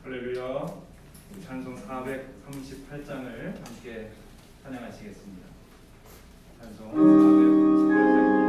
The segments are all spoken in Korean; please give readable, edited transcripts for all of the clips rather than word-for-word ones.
할렐루야. 찬송 438장을 함께 찬양하시겠습니다. 찬송 438장입니다.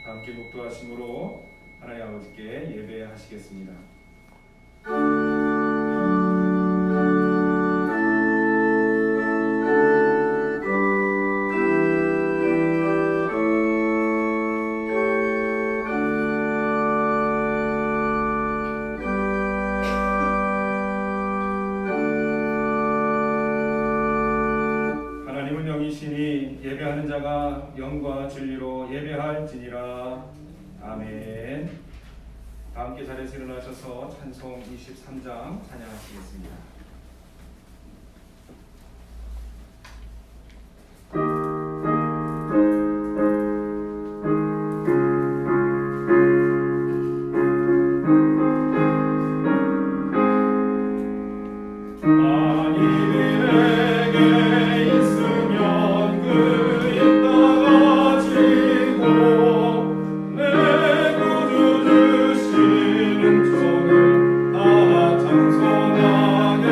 함께 목도하심으로 하나님 아버지께 예배하시겠습니다. 하나님은 영이시니 예배하는 자가 영과 진리로 예배할지니라. 아멘. 다 함께 자리에서 일어나셔서 찬송 23장 찬양하시겠습니다. 내 구주 주시는 종을 다 찬송하게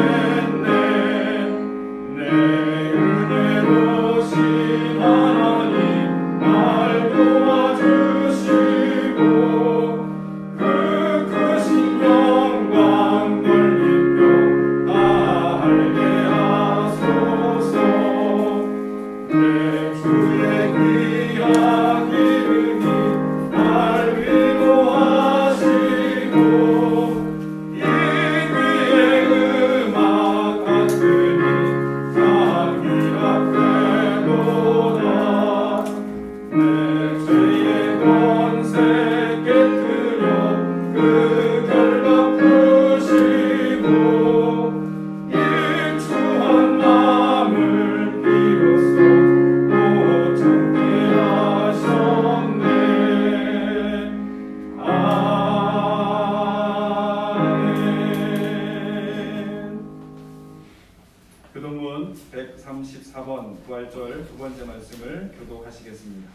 교동문 134번 부활절 두 번째 말씀을 교독하시겠습니다.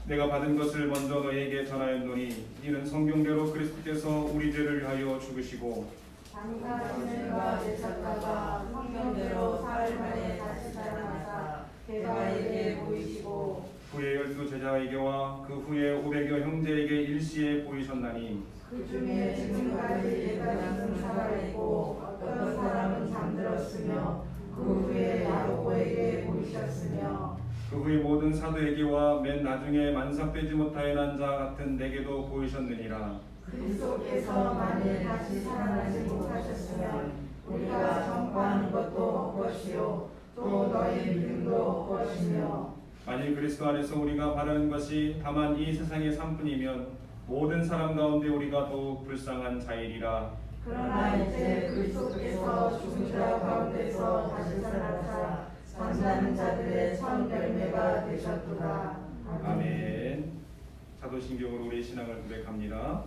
내가 받은 것을 먼저 너희에게 전하였노니 이는 성경대로 그리스도께서 우리 죄를 위하여 죽으시고 당신과 제사장과 성경대로 사흘 만에 다시 살아나사 대바에게 보이시고 후에 12 제자에게와 그 후에 500여 형제에게 일시에 보이셨나니 그 중에 지금까지 예배당은 살아있고 어떤 사람은 잠들었으며 그 후에 야고보에게 보이셨으며 그 후에 모든 사도에게와 맨 나중에 만삭되지 못하여 난 자 같은 내게도 보이셨느니라. 그리스도께서 만일 다시 살아나지 못하셨으면 우리가 전파하는 것도 헛것이요 또 너희 믿음도 헛것이며 만일 그리스도 안에서 우리가 바라는 것이 다만 이 세상의 삶뿐이면 모든 사람 가운데 우리가 더욱 불쌍한 자이리라. 그러나 이제 그리스도께서 죽은 자 가운데서 다시 살아나사 잠자는 자들의 첫 열매가 되셨도다. 아멘. 사도신경으로 우리 신앙을 고백합니다.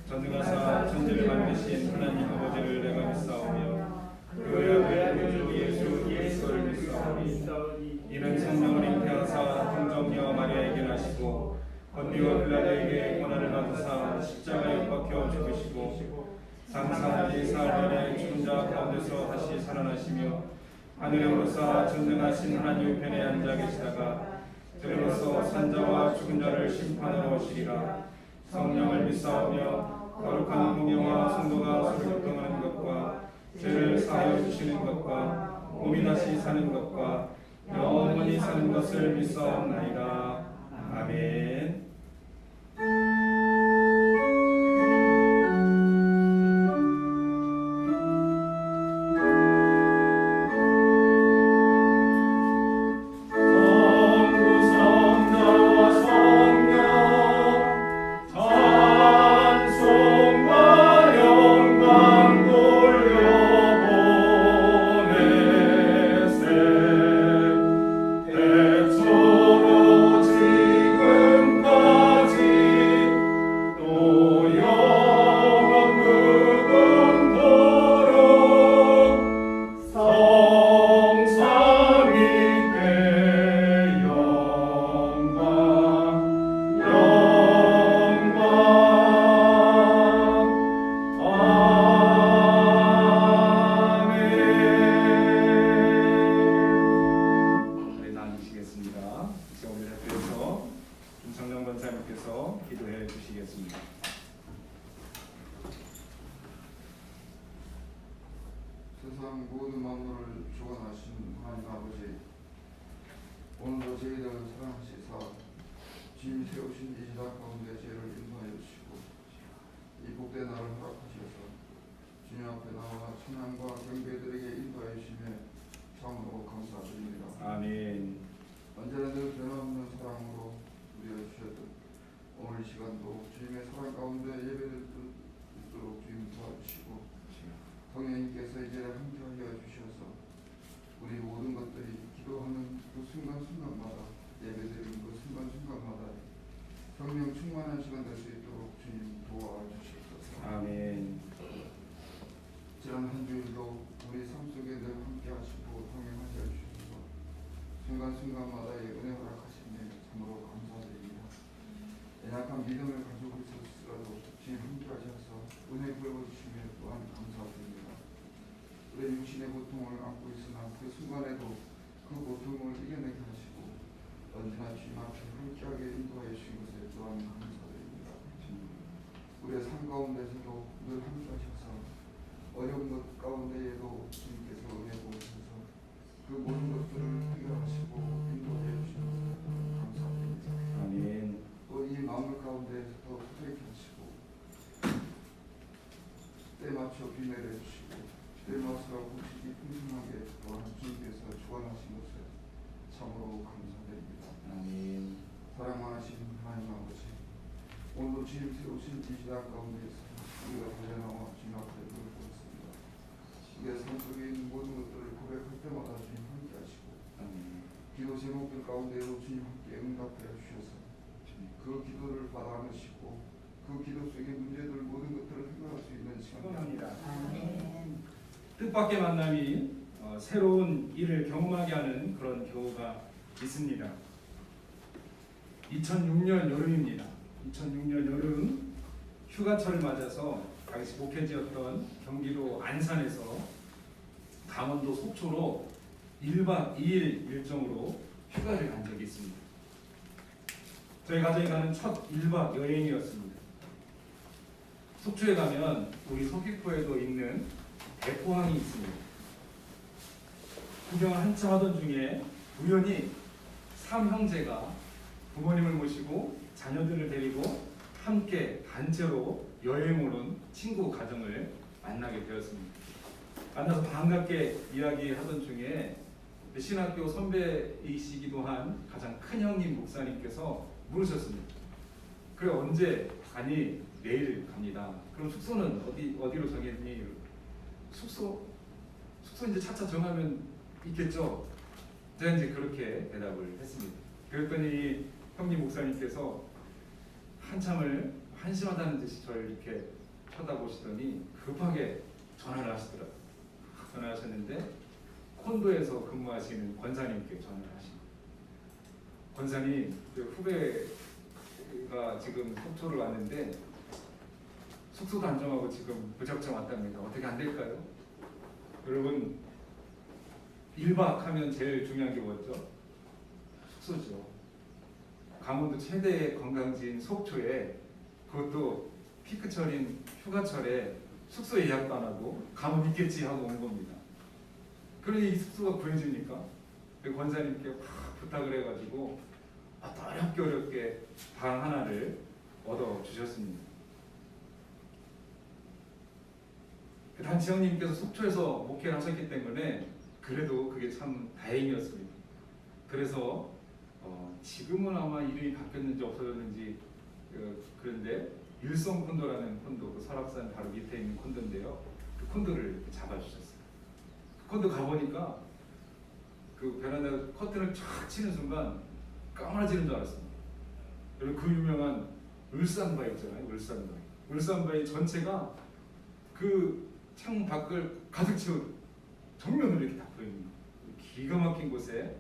전능하사 천지를 만드신 하나님 아버지를 내가 믿사오며 그 아들 주 예수 그리스도를 믿사오니 이는 성령을 잉태하사 동정녀 마리아에게 나시고 본디오 빌라도에게 고난을 받으사 십자가에 못 박혀 죽으시고 장사하니 사흘 만에 죽은 자 가운데서 다시 살아나시며 하늘에 오르사 전능하신 하나님 편에 앉아 계시다가 들으로서 산자와 죽은 자를 심판하러 오시리라. 성령을 믿사오며 거룩한 공예와 성도가 서로 교통하는 것과 죄를 사하여 주시는 것과 몸이 다시 사는 것과 영원히 사는 것을 믿사옵나이다. 아멘. 기도해 주시겠습니다. 세상 모든 만물을 주관하신 하나님 아버지, 오늘도 저희들을 사랑하시사 주님이 세우신 이 지상 가운데 죄를 인도하여 주시고 이 복된 날을 허락하셔서 주님 앞에 나와 찬양과 경배들에게 인도하여 주시며 참으로 감사드립니다. 아멘. 언제나 늘 변함없는 사랑으로 우리를 주셨던 오늘 이 시간도 주님의 사랑 가운데 예배를 드리도록 주님 도와주시고 성령님께서 이제 함께하여 주셔서 우리 모든 것들이 기도하는 그 순간순간마다 예배드리는 그 순간순간마다 성령 충만한 시간 될 수 있도록 주님 도와주시옵소서. 아멘. 지난 한 주일도 우리 삶 속에 늘 함께하시고 동행하여 주셔서 순간순간마다의 은혜 허락하시니 참으로 감사드립니다. 연약한 믿음을 가지고 있었으라도 주님 함께하셔서 은혜 부어주시며 또한 감사드립니다. 우리 육신의 고통을 안고 있으나 그 순간에도 그 고통을 이겨내게 하시고 언제나 주님 앞에 함께하게 인도하여 주신 것에 또한 감사드립니다. 우리의 삶 가운데서도 늘 함께하셔서 어려운 것 가운데에도 주님께서 은혜 부어주셔서 그 모든 것들을 해결하시고 인도하여 주신 것에 감사드립니다. 아멘. 또 이 마음을 가운데에서도 소생케 하시고 때 맞춰 비 내려주시고 때 맞춰 곡식이 풍성하게 또한 주님께서 주관하신 것에 참으로 감사드립니다. 아멘. 사랑 많으신 하나님 아버지, 오늘도 주님 세우신 이 시간 가운데에서 우리가 달려나와 주님 앞에 눈을 보았습니다. 우리의 삶 속에 있는 모든 것들을 고백할 때마다 주님 함께 하시고 기도 제목들 가운데로 주님 함께 응답하여 주셔서 그 기도를 받아 안으시고 그 기도 속의 문제들 모든 것들을 해결할 수 있는 시간입니다. 뜻밖의 만남이 새로운 일을 경험하게 하는 그런 경우가 있습니다. 2006년 여름입니다. 2006년 여름 휴가철을 맞아서 당시 목회지였던 경기도 안산에서 강원도 속초로 1박 2일 일정으로 휴가를 간 적이 있습니다. 저희 가정이 가는 첫 1박 여행이었습니다. 속초에 가면 우리 서귀포에도 있는 대포항이 있습니다. 구경을 한참 하던 중에 우연히 3형제가 부모님을 모시고 자녀들을 데리고 함께 단체로 여행 오는 친구 가정을 만나게 되었습니다. 만나서 반갑게 이야기하던 중에 신학교 선배이시기도 한 가장 큰 형님 목사님께서 물으셨습니다. 그래 언제 가니? 내일 갑니다. 그럼 숙소는 어디로 정했니? 숙소 이제 차차 정하면 있겠죠. 제가 이제 그렇게 대답을 했습니다. 그랬더니 형님 목사님께서 한참을 한심하다는 듯이 저를 이렇게 쳐다보시더니 급하게 전화를 하시더라고요. 전화하셨는데 콘도에서 근무하시는 권사님께 전화를 하십니다. 권사님, 그 후배가 지금 속초를 왔는데 숙소도 안 정하고 지금 무작정 왔답니다. 어떻게 안 될까요? 여러분 1박 하면 제일 중요한 게 뭐죠? 숙소죠. 강원도 최대의 관광지인 속초에 그것도 피크철인 휴가철에 숙소 예약도 안 하고 가면 있겠지 하고 온 겁니다. 그러니 이 숙소가 구해집니까? 권사님께 막 부탁을 해가지고 어렵게 방 하나를 얻어주셨습니다. 당시 형님께서 속초에서 목회를 하셨기 때문에 그래도 그게 참 다행이었습니다. 그래서 지금은 아마 이름이 바뀌었는지 없어졌는지 그런데 일성 콘도라는 콘도, 그 설악산 바로 밑에 있는 콘도인데요. 그 콘도를 잡아주셨어요. 그 콘도 가보니까 그 베란다 커튼을 쫙 치는 순간 까마지는 줄 알았습니다. 여러분 그 유명한 울산바위 있잖아요. 울산바위 전체가 그 창문 밖을 가득 채운 정면으로 이렇게 다 보입니다. 기가 막힌 곳에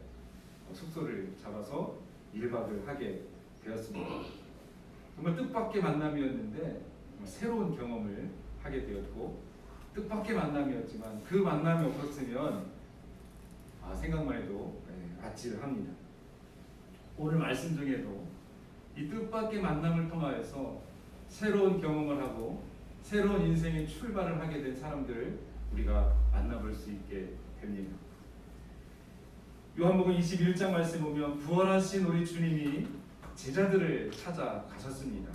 숙소를 잡아서 1박을 하게 되었습니다. 정말 뜻밖의 만남이었는데 새로운 경험을 하게 되었고 뜻밖의 만남이었지만 그 만남이 없었으면 생각만 해도 아찔을 합니다. 오늘 말씀 중에도 이 뜻밖의 만남을 통하여서 새로운 경험을 하고 새로운 인생의 출발을 하게 된 사람들을 우리가 만나볼 수 있게 됩니다. 요한복음 21장 말씀 보면 부활하신 우리 주님이 제자들을 찾아가셨습니다.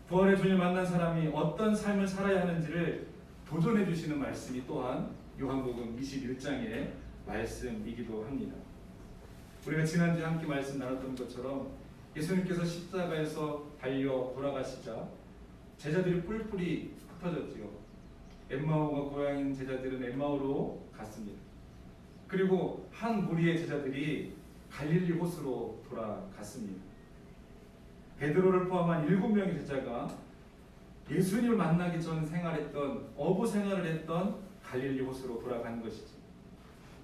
부활의 주님 만난 사람이 어떤 삶을 살아야 하는지를 도전해 주시는 말씀이 또한 요한복음 21장의 말씀이기도 합니다. 우리가 지난주에 함께 말씀 나눴던 것처럼 예수님께서 십자가에서 달려 돌아가시자 제자들이 뿔뿔이 흩어졌지요. 엠마오가 고향인 제자들은 엠마오로 갔습니다. 그리고 한 무리의 제자들이 갈릴리 호수로 돌아갔습니다. 베드로를 포함한 7명의 제자가 예수님을 만나기 전 생활했던 어부 생활을 했던 갈릴리 호수로 돌아간 것이죠.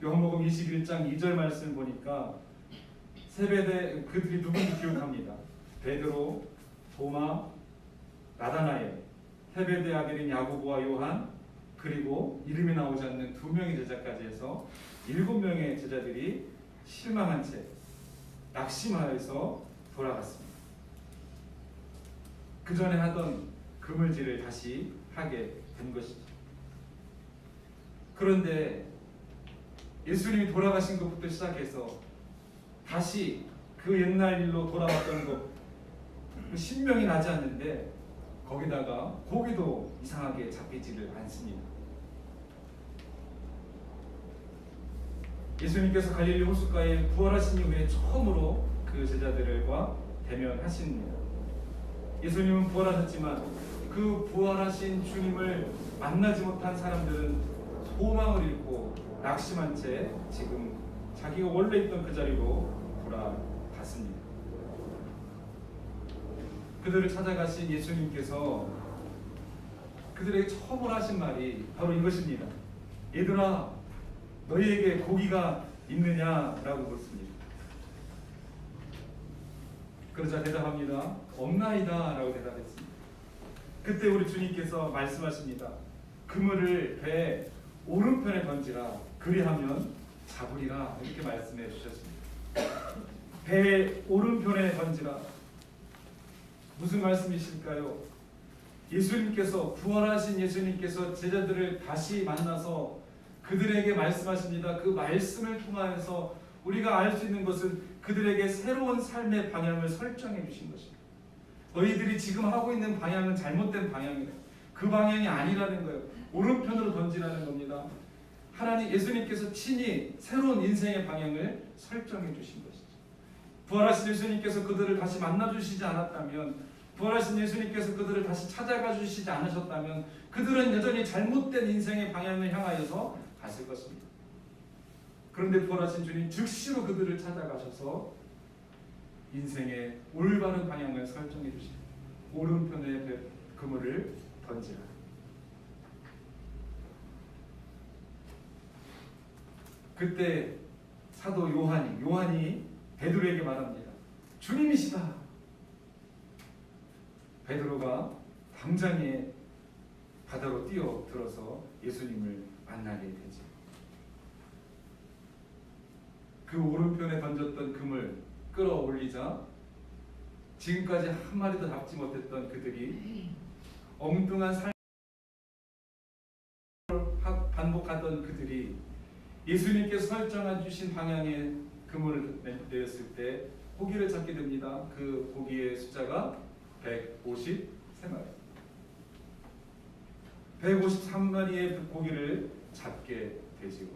요한복음 21장 2절 말씀 보니까 세베대 그들이 누군지 기억합니다. 베드로, 도마, 나다나엘, 세베대 아들인 야고보와 요한, 그리고 이름이 나오지 않는 2명의 제자까지 해서 7명의 제자들이 실망한 채 낙심하여서 돌아갔습니다. 그 전에 하던 그물질을 다시 하게 된 것이죠. 그런데 예수님이 돌아가신 것부터 시작해서 다시 그 옛날 일로 돌아왔던 것 신명이 나지 않는데 거기다가 고기도 이상하게 잡히지를 않습니다. 예수님께서 갈릴리 호숫가에 부활하신 이후에 처음으로 그 제자들과 대면하십니다. 예수님은 부활하셨지만 그 부활하신 주님을 만나지 못한 사람들은 소망을 잃고 낙심한 채 지금 자기가 원래 있던 그 자리로 돌아갔습니다. 그들을 찾아가신 예수님께서 그들에게 처음으로 하신 말이 바로 이것입니다. 얘들아, 너희에게 고기가 있느냐라고 묻습니다. 그러자 대답합니다. 없나이다 라고 대답했습니다. 그때 우리 주님께서 말씀하십니다. 그물을 배 오른편에 던지라, 그리하면 잡으리라, 이렇게 말씀해 주셨습니다. 배 오른편에 던지라. 무슨 말씀이실까요? 예수님께서, 부활하신 예수님께서 제자들을 다시 만나서 그들에게 말씀하십니다. 그 말씀을 통하여서 우리가 알 수 있는 것은 그들에게 새로운 삶의 방향을 설정해 주신 것입니다. 너희들이 지금 하고 있는 방향은 잘못된 방향이다. 그 방향이 아니라는 거예요. 오른편으로 던지라는 겁니다. 하나님, 예수님께서 친히 새로운 인생의 방향을 설정해 주신 것이죠. 부활하신 예수님께서 그들을 다시 만나 주시지 않았다면, 부활하신 예수님께서 그들을 다시 찾아가 주시지 않으셨다면 그들은 여전히 잘못된 인생의 방향을 향하여서 갔을 것입니다. 그런데 부활하신 주님 즉시로 그들을 찾아가셔서 인생의 올바른 방향을 설정해 주십니다. 오른편에 그물을 던지라. 그때 사도 요한이 베드로에게 말합니다. 주님이시다. 베드로가 당장에 바다로 뛰어들어서 예수님을 만나게 되죠. 그 오른편에 던졌던 금을 끌어올리자 지금까지 한 마리도 잡지 못했던 그들이 엉뚱한 삶을 반복하던 그들이 예수님께서 설정해 주신 방향의 그물을 내렸을 때 고기를 잡게 됩니다. 그 고기의 숫자가 153마리. 153마리의 고기를 잡게 되지요.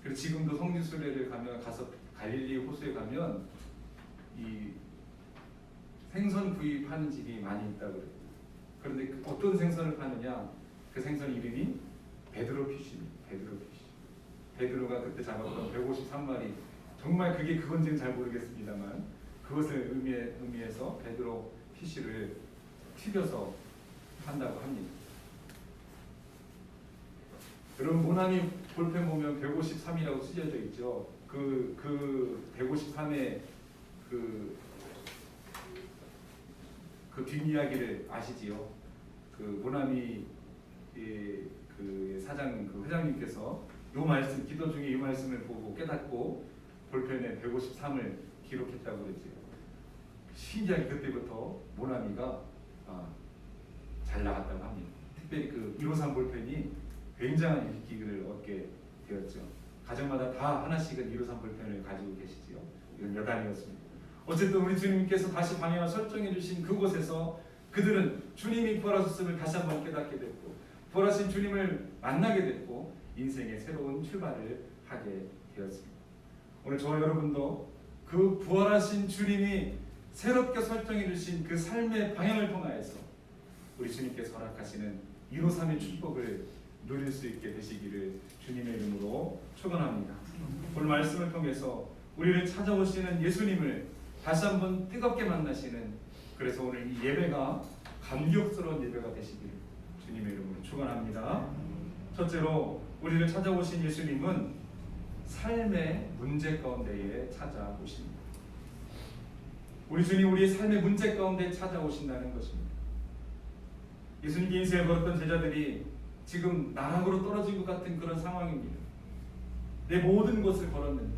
그리고 지금도 성지순례를 가서 갈릴리 호수에 가면 이 생선 구이 파는 집이 많이 있다고 그래요. 그런데 어떤 생선을 파느냐? 그 생선 이름이 베드로피쉬입니다. 베드로가 그때 잡았던 153마리. 정말 그게 그건지는 잘 모르겠습니다만 그것을 의미해서 베드로 피쉬를 튀겨서 판다고 합니다. 여러분, 모나미 볼펜 보면 153이라고 쓰여져 있죠. 그 153의 그 뒷이야기를 아시지요? 그 모나미 그 사장, 그 회장님께서 요 말씀, 기도 중에 이 말씀을 보고 깨닫고 볼펜에 153을 기록했다고 그랬죠. 신기하게 그때부터 모나미가 잘 나갔다고 합니다. 특별히 그 153 볼펜이 굉장한 인기를 얻게 되었죠. 가정마다 다 하나씩은 153 볼펜을 가지고 계시지요. 이건 여단이었습니다. 어쨌든 우리 주님께서 다시 방향을 설정해 주신 그곳에서 그들은 주님이 부활하셨음을 다시 한번 깨닫게 됐고, 부활하신 주님을 만나게 됐고, 인생의 새로운 출발을 하게 되었습니다. 오늘 저와 여러분도 그 부활하신 주님이 새롭게 설정해 주신 그 삶의 방향을 통하여서 우리 주님께서 허락하시는 153의 축복을 누릴 수 있게 되시기를 주님의 이름으로 축원합니다. 오늘 말씀을 통해서 우리를 찾아오시는 예수님을 다시 한번 뜨겁게 만나시는, 그래서 오늘 이 예배가 감격스러운 예배가 되시기를 주님의 이름으로 축원합니다. 첫째로 우리를 찾아오신 예수님은 삶의 문제 가운데에 찾아오십니다. 우리 주님, 우리의 삶의 문제 가운데 찾아오신다는 것입니다. 예수님께 인생을 걸었던 제자들이 지금 나락으로 떨어진 것 같은 그런 상황입니다. 내 모든 것을 걸었는데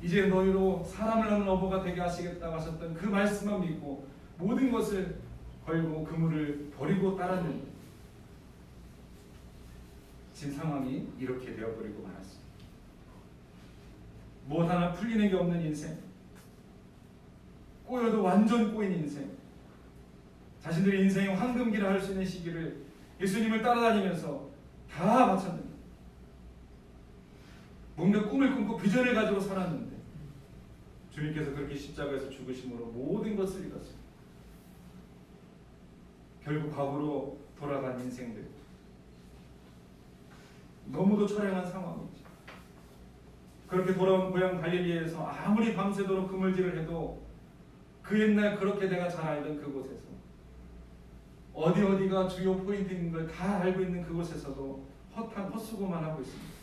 이제 너희로 사람을 낳는 어부가 되게 하시겠다고 하셨던 그 말씀만 믿고 모든 것을 걸고 그물을 버리고 따랐는데 지금 상황이 이렇게 되어버리고 말았습니다. 무엇 하나 풀리는 게 없는 인생, 꼬여도 완전 꼬인 인생, 자신들의 인생의 황금기를 할 수 있는 시기를 예수님을 따라다니면서 다 마쳤는데, 뭔가 꿈을 꿈고 비전을 가지고 살았는데 주님께서 그렇게 십자가에서 죽으심으로 모든 것을 잃었습니다. 결국 과거로 돌아간 인생들, 너무도 처량한 상황이죠. 그렇게 돌아온 고향 갈릴리에서 아무리 밤새도록 그물질을 해도 그 옛날 그렇게 내가 잘 알던 그곳에서 어디가 주요 포인트인 걸 다 알고 있는 그곳에서도 헛수고만 하고 있습니다.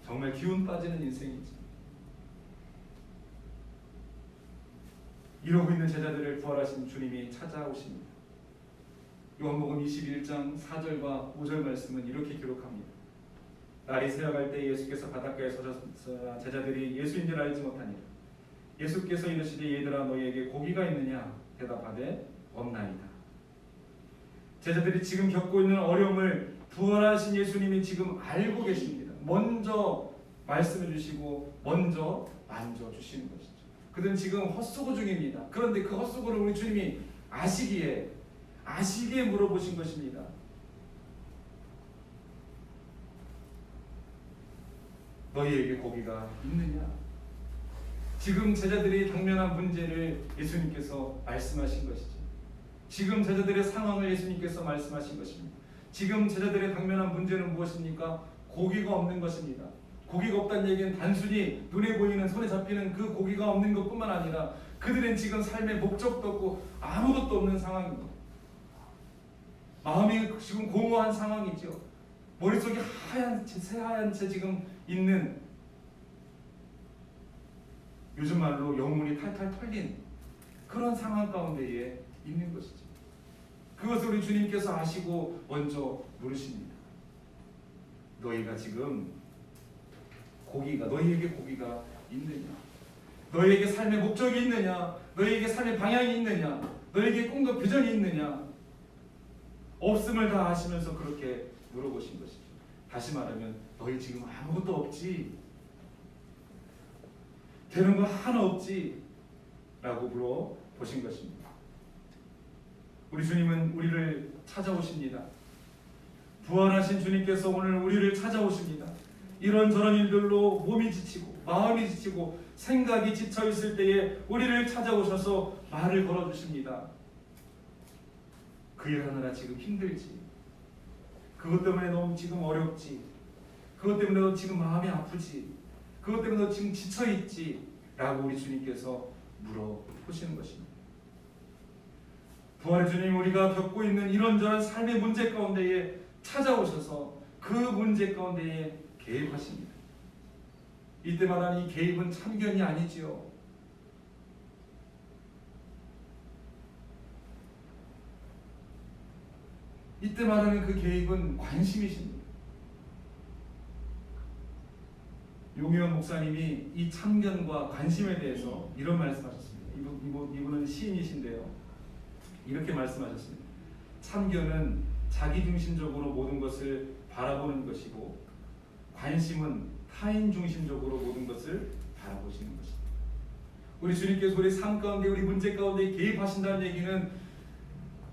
정말 기운 빠지는 인생이지. 이러고 있는 제자들을 부활하신 주님이 찾아오십니다. 요한복음 21장 4절과 5절 말씀은 이렇게 기록합니다. 날이 새어갈 때 예수께서 바닷가에 서셨으나 제자들이 예수인 줄 알지 못하니라. 예수께서 이르시되 얘들아 너희에게 고기가 있느냐? 대답하되 없나이다. 제자들이 지금 겪고 있는 어려움을 부활하신 예수님이 지금 알고 계십니다. 먼저 말씀해 주시고 먼저 만져주시는 것이죠. 그들은 지금 헛수고 중입니다. 그런데 그 헛수고를 우리 주님이 아시기에 물어보신 것입니다. 너희에게 고기가 있느냐? 지금 제자들이 당면한 문제를 예수님께서 말씀하신 것이죠. 지금 제자들의 상황을 예수님께서 말씀하신 것입니다. 지금 제자들의 당면한 문제는 무엇입니까? 고기가 없는 것입니다. 고기가 없다는 얘기는 단순히 눈에 보이는 손에 잡히는 그 고기가 없는 것뿐만 아니라 그들은 지금 삶의 목적도 없고 아무것도 없는 상황입니다. 마음이 지금 공허한 상황이죠. 머릿속이 새하얀 채 지금 있는, 요즘 말로 영혼이 탈탈 털린 그런 상황 가운데에 있는 것이죠. 그것을 우리 주님께서 아시고 먼저 물으십니다. 너희가 지금 너희에게 고기가 있느냐? 너희에게 삶의 목적이 있느냐? 너희에게 삶의 방향이 있느냐? 너희에게 꿈과 비전이 있느냐? 없음을 다 아시면서 그렇게 물어보신 것이죠. 다시 말하면 너희 지금 아무것도 없지? 되는 거 하나 없지? 라고 물어보신 것입니다. 우리 주님은 우리를 찾아오십니다. 부활하신 주님께서 오늘 우리를 찾아오십니다. 이런저런 일들로 몸이 지치고 마음이 지치고 생각이 지쳐 있을 때에 우리를 찾아오셔서 말을 걸어주십니다. 그 일하느라 지금 힘들지? 그것 때문에 너무 지금 어렵지? 그것 때문에 너 지금 마음이 아프지? 그것 때문에 너 지금 지쳐있지? 라고 우리 주님께서 물어보시는 것입니다. 부활의 주님, 우리가 겪고 있는 이런저런 삶의 문제 가운데에 찾아오셔서 그 문제 가운데에 개입하십니다. 이때 말하는 이 개입은 참견이 아니지요. 이때 말하는 그 개입은 관심이십니다. 용의원 목사님이 이 참견과 관심에 대해서 이런 말씀하셨습니다. 이분은 시인이신데요. 이렇게 말씀하셨습니다. 참견은 자기중심적으로 모든 것을 바라보는 것이고 관심은 타인중심적으로 모든 것을 바라보시는 것입니다. 우리 주님께서 우리 삶 가운데 우리 문제 가운데 개입하신다는 얘기는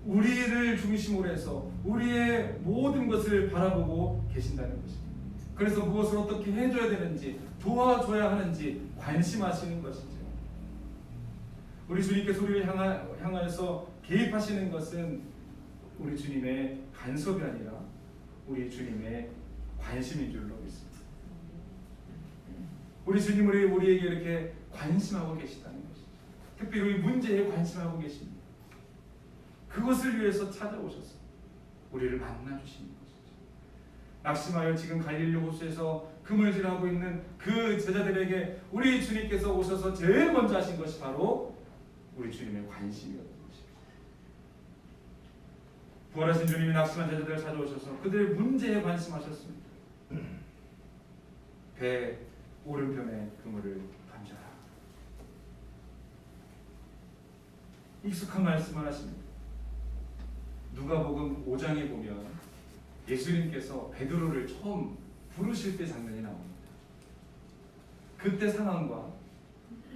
우리를 중심으로 해서 우리의 모든 것을 바라보고 계신다는 것입니다. 그래서 무엇을 어떻게 해줘야 되는지 도와줘야 하는지 관심하시는 것이죠. 우리 주님께서 우리를 향하여서 개입하시는 것은 우리 주님의 간섭이 아니라 우리 주님의 관심인 줄로 믿습니다. 우리 주님이 우리에게 이렇게 관심하고 계시다는 것이죠. 특별히 우리 문제에 관심하고 계십니다. 그것을 위해서 찾아오셔서 우리를 만나주시는 것이죠. 낙심하여 지금 갈릴리 호수에서 그물질하고 있는 그 제자들에게 우리 주님께서 오셔서 제일 먼저 하신 것이 바로 우리 주님의 관심이었던 것입니다. 부활하신 주님이 낙심한 제자들을 찾아오셔서 그들의 문제에 관심하셨습니다. 배 오른편에 그물을 던져라. 익숙한 말씀을 하십니다. 누가복음 5장에 보면 예수님께서 베드로를 처음 부르실 때 장면이 나옵니다. 그때 상황과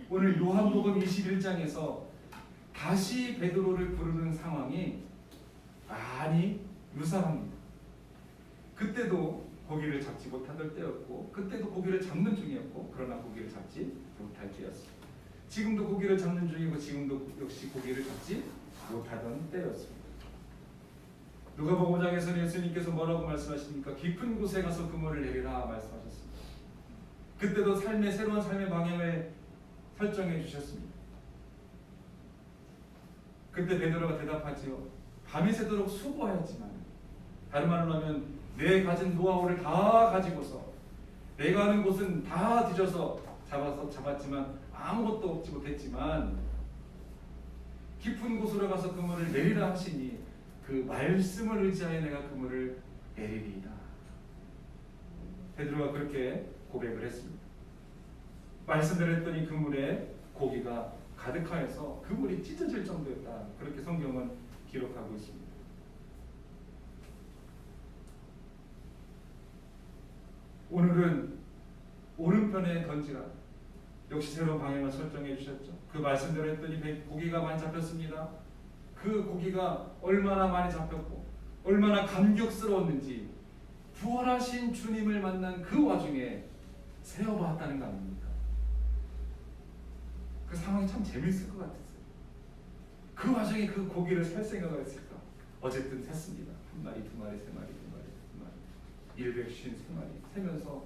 오늘 요한복음 21장에서 다시 베드로를 부르는 상황이 많이 유사합니다. 그때도 고기를 잡지 못하던 때였고 그때도 고기를 잡는 중이었고 그러나 고기를 잡지 못할 때였습니다. 지금도 고기를 잡는 중이고 지금도 역시 고기를 잡지 못하던 때였습니다. 누가복음 5장에서는 예수님께서 뭐라고 말씀하십니까? 깊은 곳에 가서 그물을 내리라 말씀하셨습니다. 그때도 새로운 삶의 방향을 설정해 주셨습니다. 그때 베드로가 대답하지요. 밤이 새도록 수고하였지만, 다른 말로 하면 내 가진 노하우를 다 가지고서 내가 아는 곳은 다 뒤져서 잡았지만 아무것도 얻지 못했지만 깊은 곳으로 가서 그물을 내리라 하시니 그 말씀을 의지하여 내가 그물을 내리리이다. 베드로가 그렇게 고백을 했습니다. 말씀대로 했더니 그물에 고기가 가득하여서 그물이 찢어질 정도였다. 그렇게 성경은 기록하고 있습니다. 오늘은 오른편에 던지라. 역시 새로운 방향을 설정해 주셨죠. 그 말씀대로 했더니 고기가 많이 잡혔습니다. 그 고기가 얼마나 많이 잡혔고 얼마나 감격스러웠는지 부활하신 주님을 만난 그 와중에 세어봤다는 거 아닙니까? 그 상황이 참 재밌을 것 같았어요. 그 와중에 그 고기를 살 생각을 했을까? 어쨌든 샜습니다. 한 마리, 두 마리, 세 마리, 두 마리, 두 마리, 153마리 세면서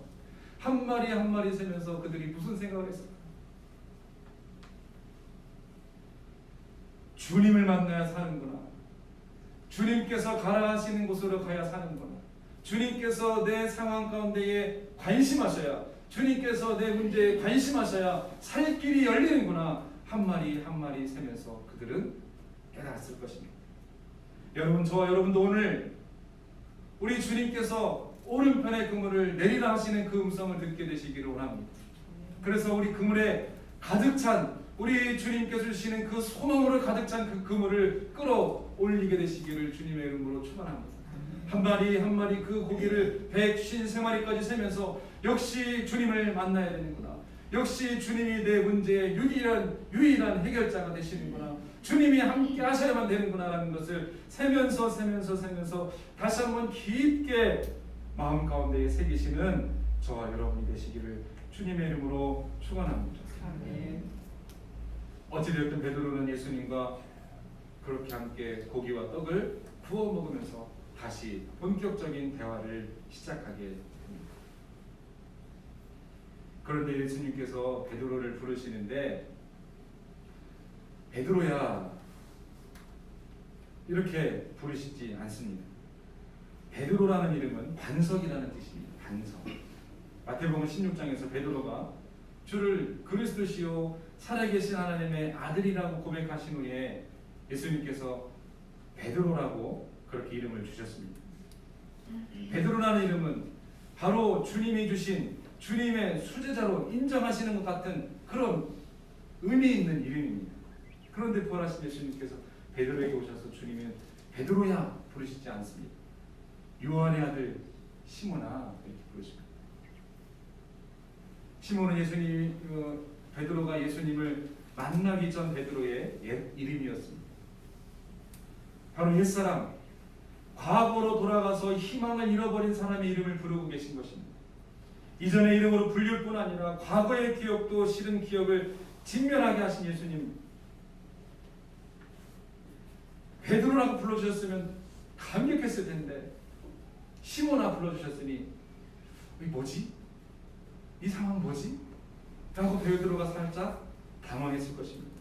한 마리 한 마리 세면서 그들이 무슨 생각을 했을까? 주님을 만나야 사는구나. 주님께서 가라 하시는 곳으로 가야 사는구나. 주님께서 내 상황 가운데에 관심하셔야, 주님께서 내 문제에 관심하셔야 살 길이 열리는구나. 한 마리 한 마리 세면서 그들은 깨달았을 것입니다. 여러분, 저와 여러분도 오늘 우리 주님께서 오른편의 그물을 내리라 하시는 그 음성을 듣게 되시기를 원합니다. 그래서 우리 그물에 가득 찬, 우리 주님께서 주시는 그 소망으로 가득 찬 그 그물을 끌어올리게 되시기를 주님의 이름으로 축원합니다. 한 마리 한 마리 그 고기를 153마리까지 세면서 역시 주님을 만나야 되는구나. 역시 주님이 내 문제의 유일한 해결자가 되시는구나. 주님이 함께 하셔야만 되는구나라는 것을 세면서 다시 한번 깊게 마음 가운데에 새기시는 저와 여러분이 되시기를 주님의 이름으로 축원합니다. 아멘. 어찌되었든 베드로는 예수님과 그렇게 함께 고기와 떡을 구워 먹으면서 다시 본격적인 대화를 시작하게 됩니다. 그런데 예수님께서 베드로를 부르시는데 베드로야 이렇게 부르시지 않습니다. 베드로라는 이름은 반석이라는 뜻입니다. 반석. 마태복음 16장에서 베드로가 주를 그리스도시요 살아계신 하나님의 아들이라고 고백하신 후에 예수님께서 베드로라고 그렇게 이름을 주셨습니다. 베드로라는 이름은 바로 주님이 주신 주님의 수제자로 인정하시는 것 같은 그런 의미 있는 이름입니다. 그런데 부활하신 예수님께서 베드로에게 오셔서 주님은 베드로야 부르시지 않습니다. 요한의 아들 시몬아 이렇게 부르십니다. 시몬은 베드로가 예수님을 만나기 전 베드로의 옛 이름이었습니다. 바로 옛사람, 과거로 돌아가서 희망을 잃어버린 사람의 이름을 부르고 계신 것입니다. 이전의 이름으로 불릴 뿐 아니라 과거의 기억도 싫은 기억을 직면하게 하신 예수님, 베드로라고 불러주셨으면 감격했을 텐데 시몬아 불러주셨으니 뭐지? 이 상황 뭐지? 라고 베드로가 살짝 당황했을 것입니다.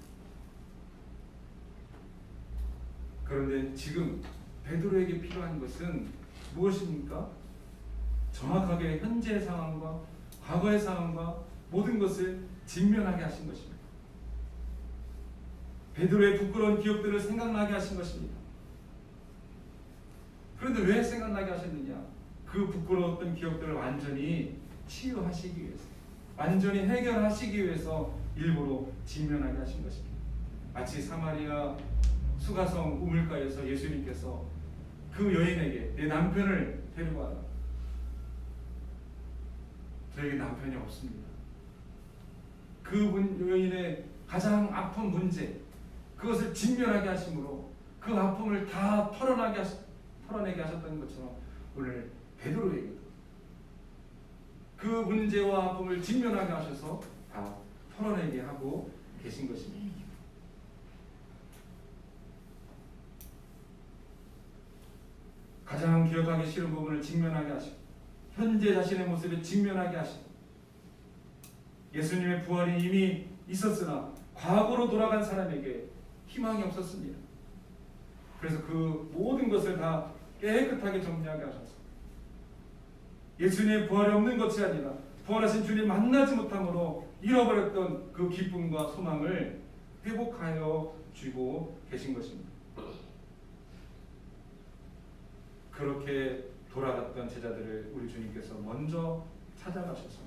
그런데 지금 베드로에게 필요한 것은 무엇입니까? 정확하게 현재의 상황과 과거의 상황과 모든 것을 직면하게 하신 것입니다. 베드로의 부끄러운 기억들을 생각나게 하신 것입니다. 그런데 왜 생각나게 하셨느냐? 그 부끄러웠던 기억들을 완전히 치유하시기 위해서, 완전히 해결하시기 위해서 일부러 직면하게 하신 것입니다. 마치 사마리아 수가성 우물가에서 예수님께서 그 여인에게 내 남편을 데려와라. 저에게 남편이 없습니다. 그 여인의 가장 아픈 문제, 그것을 직면하게 하심으로 그 아픔을 다 털어내게 하셨다는 것처럼 오늘 베드로에게도 그 문제와 아픔을 직면하게 하셔서 다 털어내게 하고 계신 것입니다. 가장 기억하기 싫은 부분을 직면하게 하시고 현재 자신의 모습을 직면하게 하시고 예수님의 부활이 이미 있었으나 과거로 돌아간 사람에게 희망이 없었습니다. 그래서 그 모든 것을 다 깨끗하게 정리하게 하셔서 예수님의 부활이 없는 것이 아니라 부활하신 주님 만나지 못함으로 잃어버렸던 그 기쁨과 소망을 회복하여 주고 계신 것입니다. 그렇게 돌아갔던 제자들을 우리 주님께서 먼저 찾아가셔서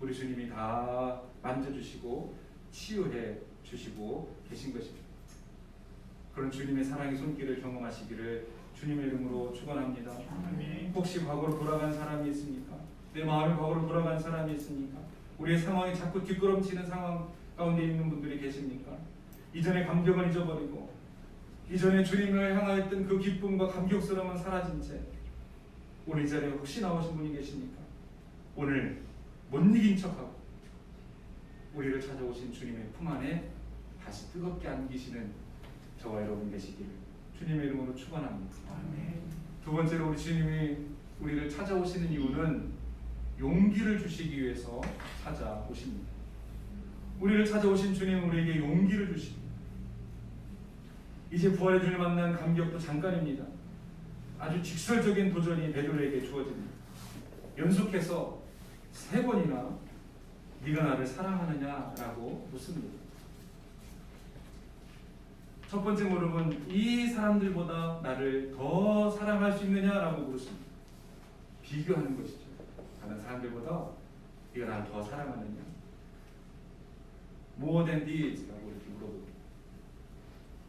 우리 주님이 다 만져주시고 치유해 주시고 계신 것입니다. 그런 주님의 사랑의 손길을 경험하시기를 주님의 이름으로 축원합니다. 혹시 과거로 돌아간 사람이 있습니까? 내 마음이 과거로 돌아간 사람이 있습니까? 우리의 상황이 자꾸 뒷걸음치는 상황 가운데 있는 분들이 계십니까? 이전의 감격은 잊어버리고 이전에 주님을 향하였던 그 기쁨과 감격스러움은 사라진 채 오늘 이 자리에 혹시 나오신 분이 계십니까? 오늘 못 이긴 척하고 우리를 찾아오신 주님의 품 안에 다시 뜨겁게 안기시는 저와 여러분 계시기를 주님의 이름으로 축원합니다. 두 번째로 우리 주님이 우리를 찾아오시는 이유는 용기를 주시기 위해서 찾아오십니다. 우리를 찾아오신 주님은 우리에게 용기를 주십니다. 이제 부활의 주를 만난 감격도 잠깐입니다. 아주 직설적인 도전이 베드로에게 주어집니다. 연속해서 3번이나 네가 나를 사랑하느냐라고 묻습니다. 첫 번째 물음은 이 사람들보다 나를 더 사랑할 수 있느냐라고 물었습니다. 비교하는 것이죠. 다른 사람들보다 네가 나를 더 사랑하느냐? More than these?라고 이렇게 물어보고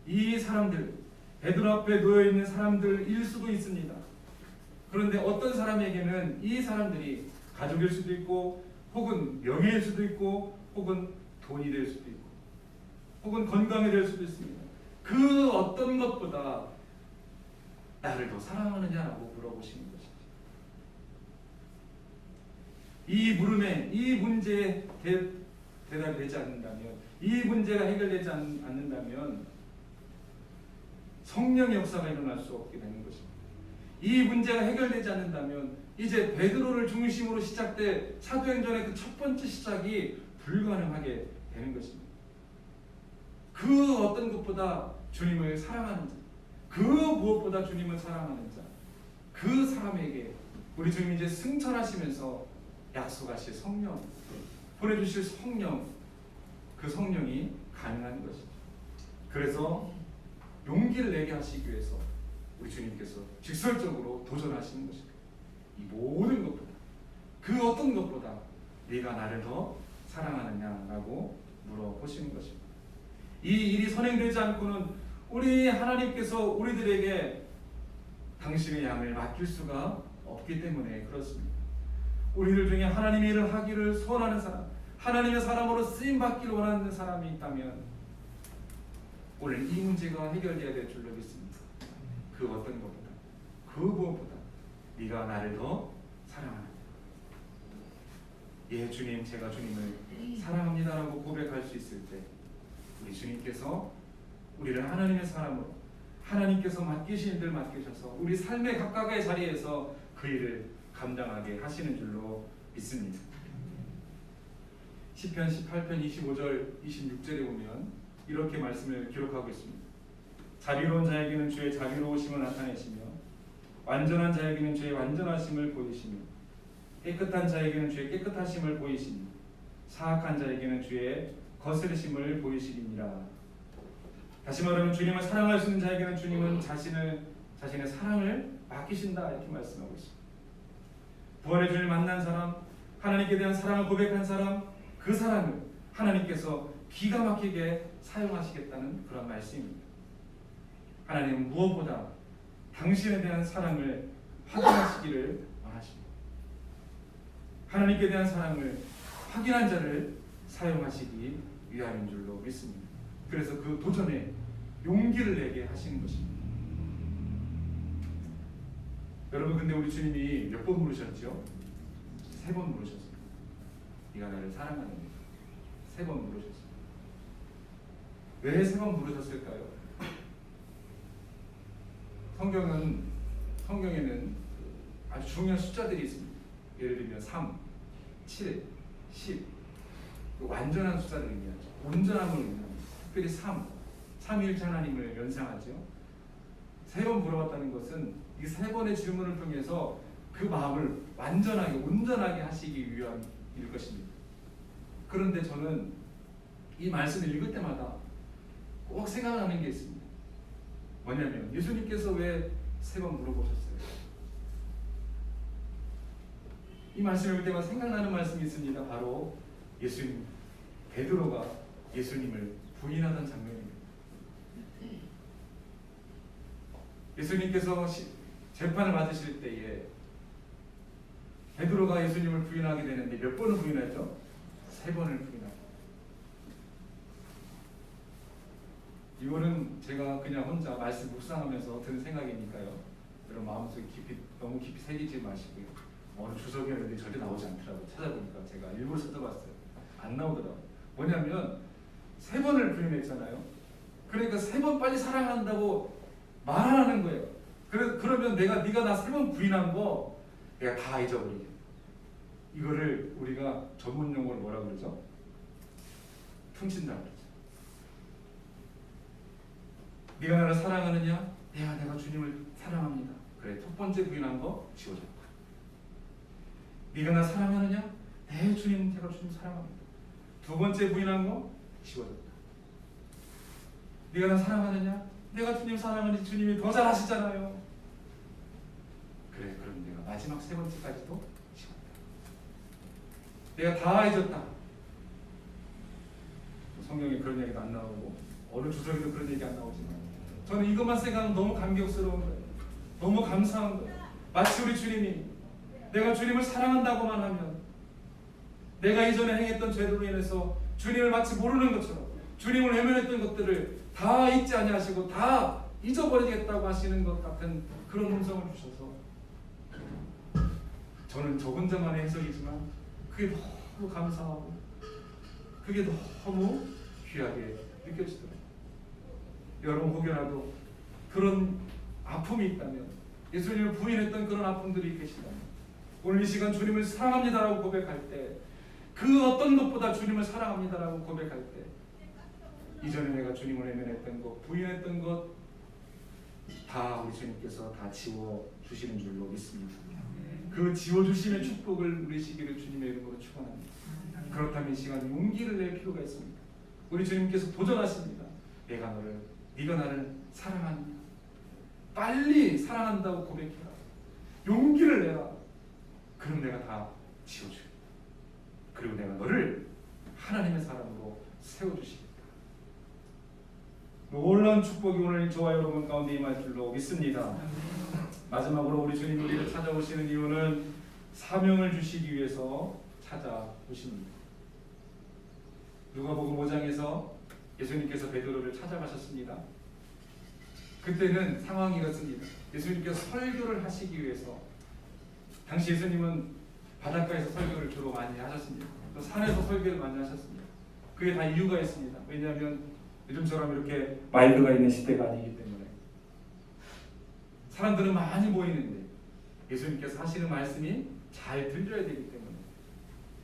이 사람들, 베드로 앞에 놓여있는 사람들일 수도 있습니다. 그런데 어떤 사람에게는 이 사람들이 가족일 수도 있고 혹은 명예일 수도 있고 혹은 돈이 될 수도 있고 혹은 건강이 될 수도 있습니다. 그 어떤 것보다 나를 더 사랑하느냐라고 물어보시는 것이죠. 이 물음에 이 문제에 대답이 되지 않는다면 이 문제가 해결되지 않는다면 성령의 역사가 일어날 수 없게 되는 것입니다. 이 문제가 해결되지 않는다면 이제 베드로를 중심으로 시작될 사도행전의 그 첫 번째 시작이 불가능하게 되는 것입니다. 그 어떤 것보다 주님을 사랑하는 자, 그 무엇보다 주님을 사랑하는 자, 그 사람에게 우리 주님이 이제 승천하시면서 약속하실 성령, 보내주실 성령, 그 성령이 가능한 것이죠. 그래서 용기를 내게 하시기 위해서 우리 주님께서 직설적으로 도전하시는 것입니다. 이 모든 것보다 그 어떤 것보다 네가 나를 더 사랑하느냐라고 물어보시는 것입니다. 이 일이 선행되지 않고는 우리 하나님께서 우리들에게 당신의 양을 맡길 수가 없기 때문에 그렇습니다. 우리들 중에 하나님의 일을 하기를 소원하는 사람, 하나님의 사람으로 쓰임받기를 원하는 사람이 있다면 오늘 이 문제가 해결되어야 될 줄로 믿습니다. 그 어떤 것보다 그 무엇보다 네가 나를 더 사랑하느냐. 예 주님, 제가 주님을 사랑합니다라고 고백할 수 있을 때 우리 주님께서 우리를 하나님의 사람으로 하나님께서 맡기신 일들 맡기셔서 우리 삶의 각각의 자리에서 그 일을 감당하게 하시는 줄로 믿습니다. 시편 18편 25절 26절에 보면 이렇게 말씀을 기록하고 있습니다. 자비로운 자에게는 주의 자비로우심을 나타내시며 완전한 자에게는 주의 완전하심을 보이시며 깨끗한 자에게는 주의 깨끗하심을 보이시며 사악한 자에게는 주의 거스르심을 보이시리니라. 다시 말하면 주님을 사랑할 수 있는 자에게는 주님은 자신의 사랑을 맡기신다 이렇게 말씀하고 있습니다. 부활의 주님을 만난 사람, 하나님께 대한 사랑을 고백한 사람, 그 사랑을 하나님께서 기가 막히게 사용하시겠다는 그런 말씀입니다. 하나님은 무엇보다 당신에 대한 사랑을 확인하시기를 원하십니다. 하나님께 대한 사랑을 확인한 자를 사용하시기 위함인 줄로 믿습니다. 그래서 그 도전에 용기를 내게 하시는 것입니다. 여러분, 근데 우리 주님이 몇 번 물으셨죠? 3번 물으셨습니다. 네가 나를 사랑하느냐? 3번 물으셨습니다. 왜 3번 물으셨을까요? 성경에는 아주 중요한 숫자들이 있습니다. 예를 들면 3, 7, 10 완전한 숫자를 의미하죠. 온전함을 의미합니다. 특별히 삼위일체 하나님을 연상하죠. 3번 물어봤다는 것은 이 3번의 질문을 통해서 그 마음을 완전하게 온전하게 하시기 위함일 것입니다. 그런데 저는 이 말씀을 읽을 때마다 꼭 생각나는 게 있습니다. 뭐냐면 예수님께서 왜 3번 물어보셨어요? 이 말씀을 읽을 때마다 생각나는 말씀이 있습니다. 바로 예수님, 베드로가 예수님을 부인하던 장면입니다. 예수님께서 재판을 받으실 때에 베드로가 예수님을 부인하게 되는데 몇 번을 부인했죠? 3번을 부인하고. 이거는 제가 그냥 혼자 말씀 묵상하면서 드는 생각이니까요. 여러분 마음속에 너무 깊이 새기지 마시고요. 어느 주석이었는데 절대 나오지 않더라고요. 찾아보니까 제가 일부러 찾아봤어요. 안 나오더라고요. 뭐냐면 3번을 부인했잖아요. 그러니까 3번 빨리 사랑한다고 말하는 거예요. 그러면 네가 나 3번 부인한 거 내가 다 잊어버리게. 이거를 우리가 전문 용어로 뭐라 그러죠? 퉁친다 그러죠. 네가 나를 사랑하느냐? 내가 주님을 사랑합니다. 그래, 첫 번째 부인한 거 지워졌다. 네가 나 사랑하느냐? 네, 제가 주님 사랑합니다. 두 번째 부인한 거 지워졌다. 네가 나 사랑하느냐? 내가 주님 사랑하는지 주님이 더 잘하시잖아요. 그래, 그럼 내가 마지막 3번째까지도 지웠다. 내가 다 잊었다. 성경에 그런 얘기도 안 나오고 어느 주석에도 그런 얘기 안 나오지만 저는 이것만 생각하면 너무 감격스러운 거예요. 너무 감사한 거예요. 마치 우리 주님이 내가 주님을 사랑한다고만 하면 내가 이전에 행했던 죄로 인해서 주님을 마치 모르는 것처럼 주님을 외면했던 것들을 다 잊지 아니하시고 다 잊어버리겠다고 하시는 것 같은 그런 음성을 주셔서 저는 저 혼자만의 해석이지만 그게 너무 감사하고 그게 너무 귀하게 느껴지더라고요. 여러분 혹여라도 그런 아픔이 있다면 예수님을 부인했던 그런 아픔들이 계시다면 오늘 이 시간 주님을 사랑합니다라고 고백할 때 그 어떤 것보다 주님을 사랑합니다라고 고백할 때 이전에 내가 주님을 외면했던 것, 부인했던 것 다 우리 주님께서 다 지워주시는 줄로 믿습니다. 그 지워주시는 축복을 누리시기를 주님의 이름으로 축원합니다. 그렇다면 이 시간 용기를 낼 필요가 있습니다. 우리 주님께서 도전하십니다. 네가 나를 사랑하느냐? 빨리 사랑한다고 고백해라. 용기를 내라. 그럼 내가 다 지워줄게. 그리고 내가 너를 하나님의 사람으로 세워주시겠다. 놀라운 축복이 오늘 저와 여러분 가운데 임할 줄로 믿습니다. 마지막으로 우리 주님 우리를 찾아오시는 이유는 사명을 주시기 위해서 찾아오십니다. 누가복음 5장에서 예수님께서 베드로를 찾아가셨습니다. 그때는 상황이 이렇습니다. 예수님께서 설교를 하시기 위해서 당시 예수님은 바닷가에서 설교를 주로 많이 하셨습니다. 또 산에서 설교를 많이 하셨습니다. 그게 다 이유가 있습니다. 왜냐하면 요즘처럼 이렇게 마이크가 있는 시대가 아니기 때문에 사람들은 많이 모이는데 예수님께서 하시는 말씀이 잘 들려야 되기 때문에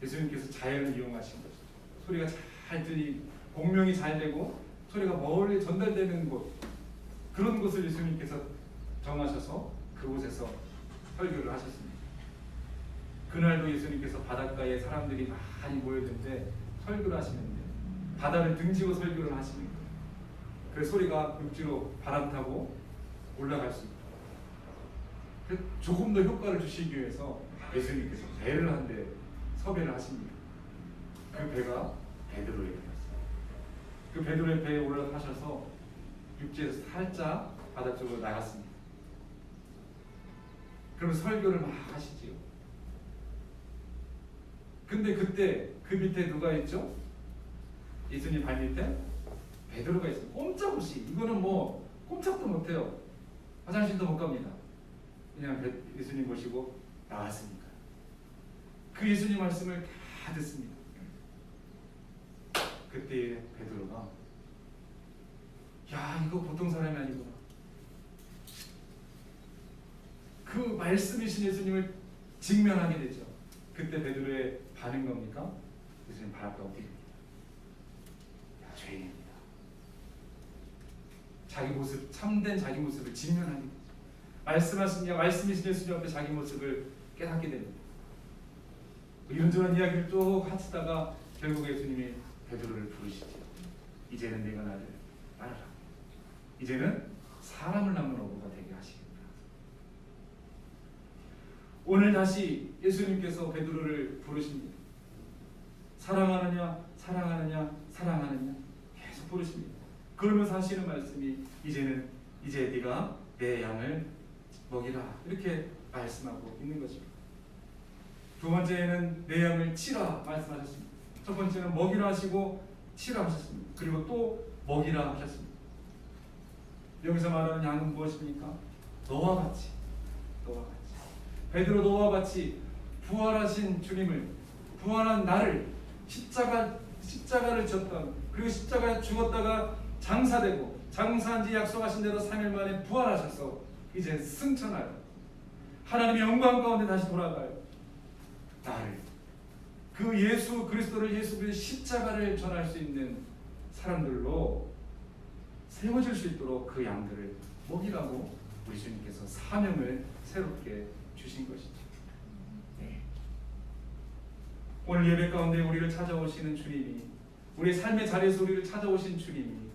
예수님께서 자연을 이용하신 거죠. 소리가 잘 들리고 공명이 잘 되고 소리가 멀리 전달되는 곳, 그런 곳을 예수님께서 정하셔서 그곳에서 설교를 하셨습니다. 그날도 예수님께서 바닷가에 사람들이 많이 모였는데 설교를 하시는데 바다를 등지고 설교를 하시는 거예요. 그 소리가 육지로 바람 타고 올라갈 수 있고 조금 더 효과를 주시기 위해서 예수님께서 배를 한 대 섭외를 하십니다. 그 배가 베드로의 배였어요. 그 베드로의 배에 올라타셔서 육지에서 살짝 바다 쪽으로 나갔습니다. 그럼 설교를 막 하시지요. 근데 그때 그 밑에 누가 있죠? 예수님 발 밑에 베드로가 있어요. 꼼짝없이, 이거는 뭐 꼼짝도 못해요. 화장실도 못 갑니다. 그냥 예수님 보시고 나왔으니까. 그 예수님 말씀을 다 듣습니다. 그때 베드로가 야, 이거 보통 사람이 아니구나. 그 말씀이신 예수님을 직면하게 되죠. 그때 베드로의 반응 겁니까? 예수님 발 앞에 엎드립니다. 야, 죄인입니다. 자기 모습, 참된 자기 모습을 직면하게 되죠. 말씀이신 예수님 앞에 자기 모습을 깨닫게 됩니다. 이런저런 이야기를 쭉 하시다가 결국 예수님이 베드로를 부르시죠. 이제는 네가 나를 따르라. 이제는 사람을 낳는 어부가 되게 하시겠다. 오늘 다시 예수님께서 베드로를 부르십니다. 사랑하느냐, 사랑하느냐, 사랑하느냐 계속 부르십니다. 그러면서 하시는 말씀이 이제 네가 내 양을 먹이라 이렇게 말씀하고 있는 것입니다. 두 번째는 내 양을 치라 말씀하셨습니다. 첫 번째는 먹이라 하시고 치라 하셨습니다. 그리고 또 먹이라 하셨습니다. 여기서 말하는 양은 무엇입니까? 너와 같이 베드로 너와 같이 부활하신 주님을, 부활한 나를 십자가를 졌다. 그리고 십자가에 죽었다가 장사되고 장사한 지 약속하신 대로 3일 만에 부활하셔서 이제 승천하여 하나님의 영광 가운데 다시 돌아가요. 나를, 그 예수 그리스도를, 예수 그리스도의 십자가를 전할 수 있는 사람들로 세워질 수 있도록 그 양들을 먹이라고 우리 주님께서 사명을 새롭게 주신 것이죠. 네. 오늘 예배 가운데 우리를 찾아오시는 주님이, 우리의 삶의 자리에서 우리를 찾아오신 주님이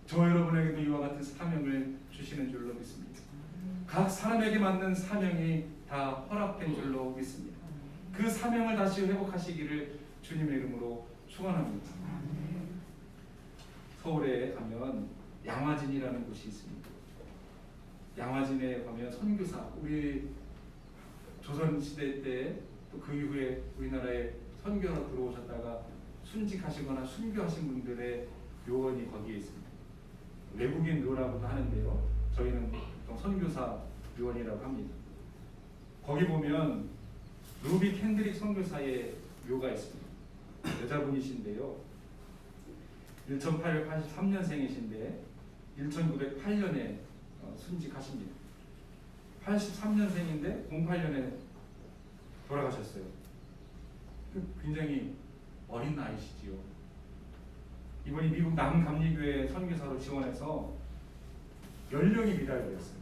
저 여러분에게도 이와 같은 사명을 주시는 줄로 믿습니다. 각 사람에게 맞는 사명이 다 허락된 줄로 믿습니다. 그 사명을 다시 회복하시기를 주님의 이름으로 축원합니다. 서울에 가면 양화진이라는 곳이 있습니다. 양화진에 가면 선교사, 우리 조선시대 때 또 그 이후에 우리나라에 선교로 들어오셨다가 순직하시거나 순교하신 분들의 묘원이 거기에 있습니다. 외국인 묘라고도 하는데요, 저희는 보통 선교사 묘원이라고 합니다. 거기 보면 루비 캔드릭 선교사의 묘가 있습니다. 여자분이신데요, 1883년생이신데 1908년에 순직하십니다. 83년생인데 08년에 돌아가셨어요. 굉장히 어린 나이시지요. 이분이 미국 남감리교회 선교사로 지원해서 연령이 미달이었어요.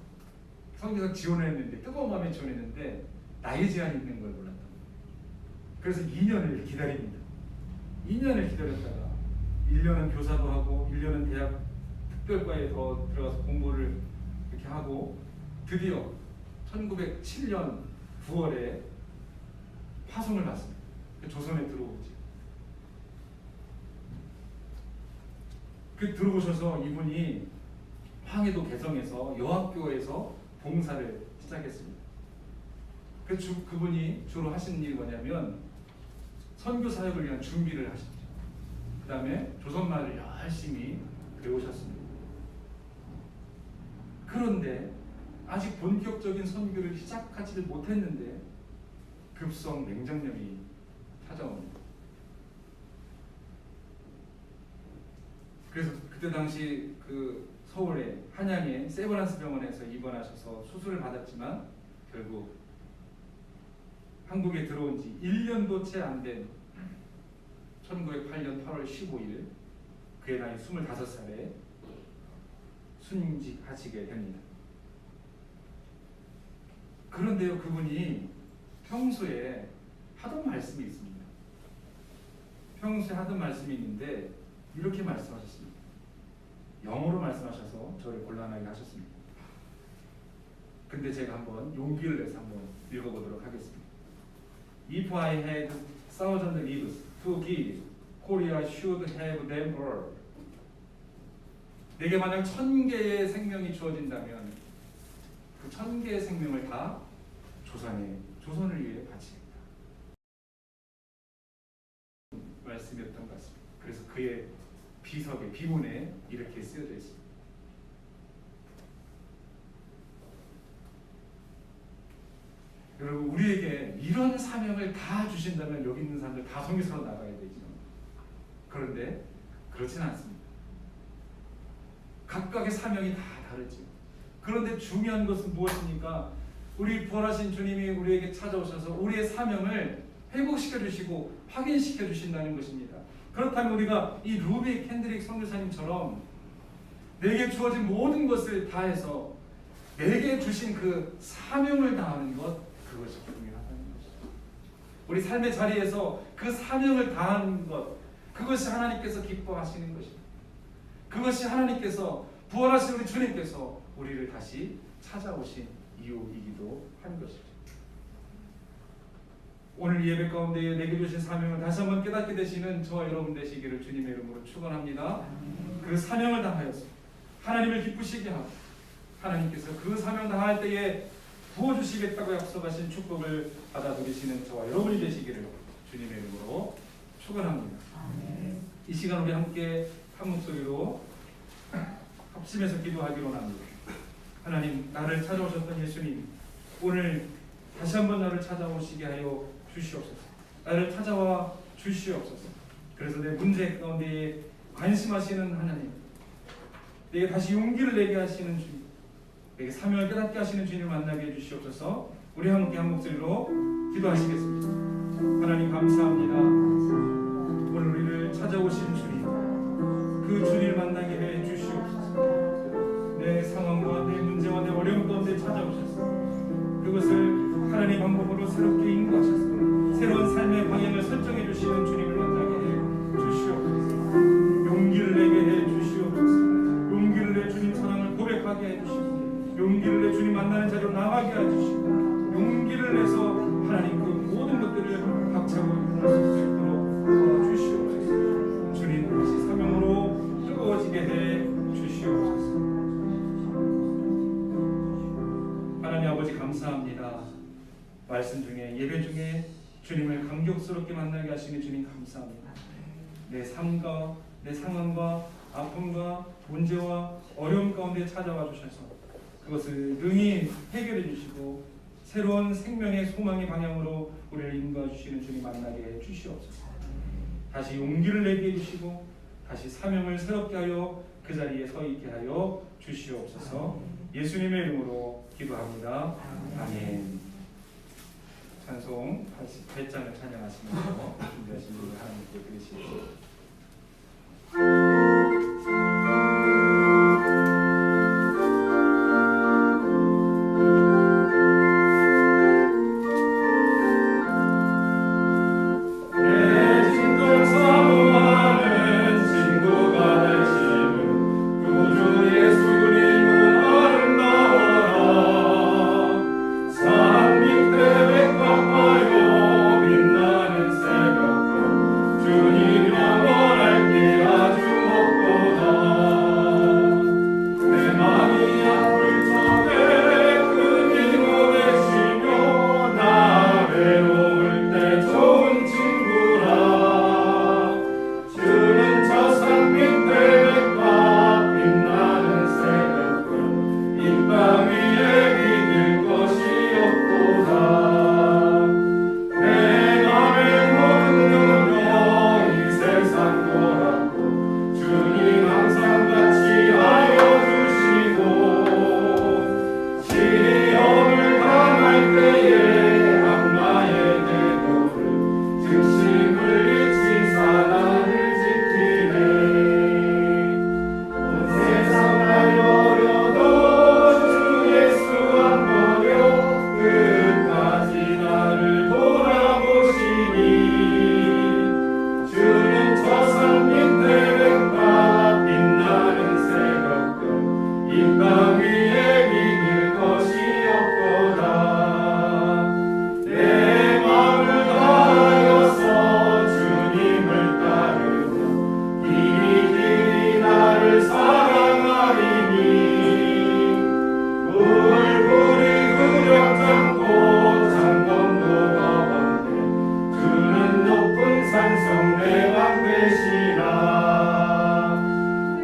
선교사 지원을 했는데, 뜨거운 마음에 지원했는데 나이 제한이 있는 걸 몰랐던 거예요. 그래서 2년을 기다립니다. 2년을 기다렸다가 1년은 교사도 하고 1년은 대학 특별과에 더 들어가서 공부를 이렇게 하고 드디어 1907년 9월에 파송을 받습니다. 조선에 들어오지. 그 들어오셔서 이분이 황해도 개성에서 여학교에서 봉사를 시작했습니다. 그분이 주로 하신 일이 뭐냐면 선교 사역을 위한 준비를 하셨죠. 그 다음에 조선말을 열심히 배우셨습니다. 그런데 아직 본격적인 선교를 시작하지 못했는데 급성 맹장염이 찾아옵니다. 그래서 그때 당시 그 서울의 한양의 세브란스 병원에서 입원하셔서 수술을 받았지만 결국 한국에 들어온 지 1년도 채 안 된 1908년 8월 15일 그의 나이 25살에 순직하시게 됩니다. 그런데요, 그분이 평소에 하던 말씀이 있습니다. 평소에 하던 말씀이 있는데 이렇게 말씀하셨습니다. 영어로 말씀하셔서 저를 곤란하게 하셨습니다. 근데 제가 한번 용기를 내서 한번 읽어보도록 하겠습니다. If I had 1,000 lives to give, Korea should have them all. 내게 만약 1,000개의 생명이 주어진다면 그 1,000개의 생명을 다 조선을 위해 바치겠다. 말씀이었던 것 같습니다. 그래서 그의 비석에, 비문에 이렇게 쓰여져 있습니다. 여러분, 우리에게 이런 사명을 다 주신다면 여기 있는 사람들 다 선교사로 나가야 되죠. 그런데 그렇진 않습니다. 각각의 사명이 다 다르죠. 그런데 중요한 것은 무엇입니까? 우리 부활하신 주님이 우리에게 찾아오셔서 우리의 사명을 회복시켜 주시고 확인시켜 주신다는 것입니다. 그렇다면 우리가 이 루비 캔드릭 선교사님처럼 내게 주어진 모든 것을 다해서 내게 주신 그 사명을 다하는 것, 그것이 중요하다는 것입니다. 우리 삶의 자리에서 그 사명을 다하는 것, 그것이 하나님께서 기뻐하시는 것입니다. 그것이 하나님께서 부활하신 우리 주님께서 우리를 다시 찾아오신 이유이기도 한 것이죠. 오늘 예배 가운데 내게 주신 사명을 다시 한번 깨닫게 되시는 저와 여러분 되시기를 주님의 이름으로 축원합니다. 그 사명을 다하여서 하나님을 기쁘시게 하고 하나님께서 그 사명 다할 때에 부어주시겠다고 약속하신 축복을 받아들이시는 저와 여러분이 되시기를 주님의 이름으로 축원합니다. 이 시간 우리 함께 한 목소리로 합심해서 기도하기로 합니다. 하나님, 나를 찾아오셨던 예수님, 오늘 다시 한번 나를 찾아오시게 하여 주시옵소서. 나를 찾아와 주시옵소서. 그래서 내 문제 가운데 관심하시는 하나님, 내게 다시 용기를 내게 하시는 주님, 내게 사명을 깨닫게 하시는 주님을 만나게 해주시옵소서. 우리 함께 한 목소리로 기도하시겠습니다. 하나님 감사합니다. 오늘 우리를 찾아오신 주님, 그 주님을 만나게 해 주시옵소서. 내 상황과 내 문제와 내 어려움 가운데 찾아오셔서 그것을 하나님 방법으로 새롭게 인도하셔서 새로운 삶의 방향을 설정해 주시는 주님을 만나게 해 주시옵소서. 용기를 내게 해 주시옵소서. 용기를 내 주님 사랑을 고백하게 해 주시고, 용기를 내 주님 만나는 자리로 나가게 해 주시고, 용기를 내서 하나님 그 모든 것들을 박차고 일어날 수 있도록 도와주시옵소서. 주님 다시 사명으로 뜨거워지게 해 주시옵소서. 하나님 아버지 감사합니다. 말씀 중에 예배 중에 주님을 감격스럽게 만나게 하시는 주님 감사합니다. 내 삶과 내 상황과 아픔과 문제와 어려움 가운데 찾아와 주셔서 그것을 능히 해결해 주시고 새로운 생명의 소망의 방향으로 우리를 인도해 주시는 주님 만나게 해 주시옵소서. 다시 용기를 내게 해 주시고 다시 사명을 새롭게 하여 그 자리에 서 있게 하여 주시옵소서. 예수님의 이름으로 기도합니다. 아멘. 찬송 88장을 찬양하시면서 준비하신 분을 하나님께 드리시옵소서.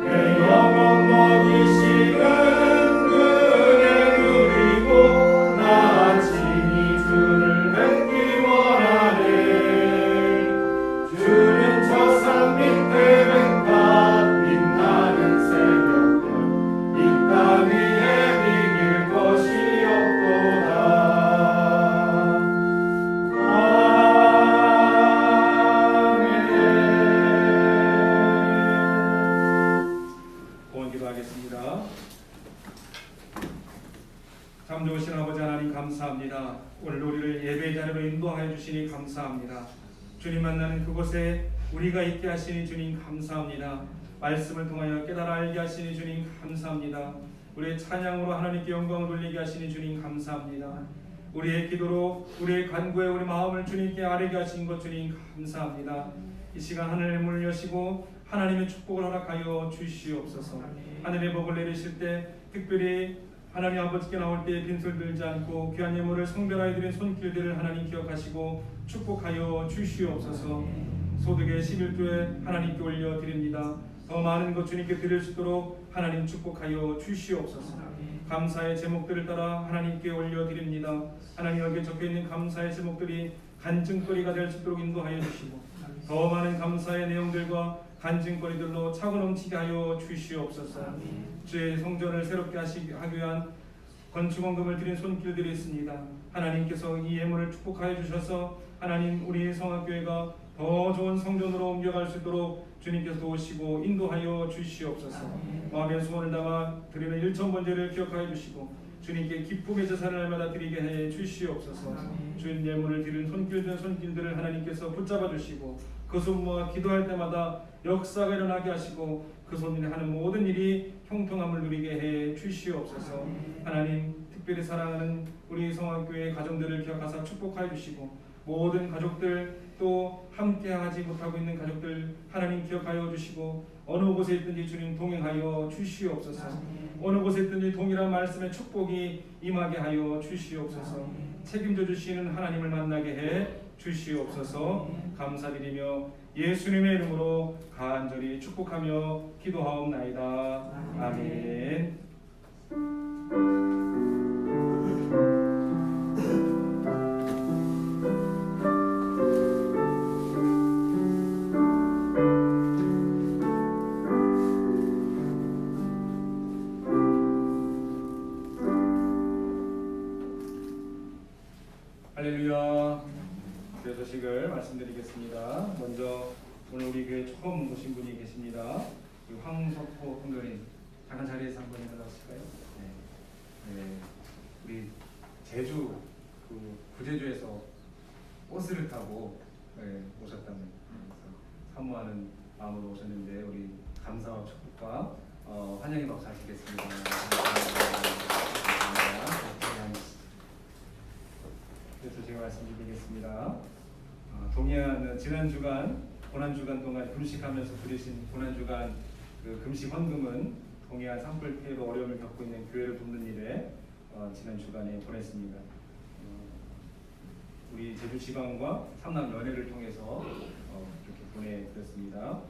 내 영혼 먹이시는 참 좋으신 아버지 하나님 감사합니다. 오늘 우리를 예배의 자리로 인도하여 주시니 감사합니다. 주님 만나는 그곳에 우리가 있게 하시니 주님 감사합니다. 말씀을 통하여 깨달아 알게 하시니 주님 감사합니다. 우리의 찬양으로 하나님께 영광을 돌리게 하시니 주님 감사합니다. 우리의 기도로 우리의 간구에 우리 마음을 주님께 아뢰게 하신 것 주님 감사합니다. 이 시간 하늘의 문을 여시고 하나님의 축복을 허락하여 주시옵소서. 하늘의 복을 내리실 때 특별히 하나님 아버지께 나올 때 빈손 들지 않고 귀한 예물을 성별하여 드린 손길들을 하나님 기억하시고 축복하여 주시옵소서. 소득의 11조에 하나님께 올려드립니다. 더 많은 것 주님께 드릴 수 있도록 하나님 축복하여 주시옵소서. 감사의 제목들을 따라 하나님께 올려드립니다. 하나님 여기에 적혀있는 감사의 제목들이 간증거리가 될 수 있도록 인도하여 주시고 더 많은 감사의 내용들과 간증거리들로 차고 넘치게 하여 주시옵소서. 주의 성전을 새롭게 하기 위한 건축원금을 드린 손길들이 있습니다. 하나님께서 이 예물을 축복하여 주셔서 하나님 우리 성악교회가 더 좋은 성전으로 옮겨갈 수 있도록 주님께서 도우시고 인도하여 주시옵소서. 마음의 소원을 담아 드리는 일천번제를 기억하여 주시고 주님께 기쁨의 제사를 날마다 드리게 해 주시옵소서. 주인 예물을 드린 손길들을 하나님께서 붙잡아 주시고 그 손 모아 기도할 때마다 역사가 일어나게 하시고 그 손이 하는 모든 일이 형통함을 누리게 해 주시옵소서. 하나님 특별히 사랑하는 우리 성악교회 가정들을 기억하사 축복하여 주시고 모든 가족들 또 함께하지 못하고 있는 가족들 하나님 기억하여 주시고 어느 곳에 있든지 주님 동행하여 주시옵소서. 어느 곳에 있든지 동일한 말씀의 축복이 임하게 하여 주시옵소서. 책임져 주시는 하나님을 만나게 해 주시옵소서. 감사드리며 예수님의 이름으로 간절히 축복하며 기도하옵나이다. 아멘. 할렐루야. 교회 소식을 말씀드리겠습니다. 먼저 오늘 우리 교회 처음 오신 분이 계십니다. 황석호 훈련인 잠깐 자리에서 한번 일어나실까요? 네. 우리 제주 구제주에서 버스를 타고 오셨다는 사모하는 마음으로 오셨는데 우리 감사와 축복과 환영의 박수 하시겠습니다. 그래서 제가 말씀드리겠습니다. 동해안은 지난 주간 고난 주간 동안 금식하면서 부르신 고난 주간 그 금식 헌금은 동해안 산불 피해로 어려움을 겪고 있는 교회를 돕는 일에 지난 주간에 보냈습니다. 우리 제주 지방과 삼남 연회를 통해서 이렇게 보내드렸습니다.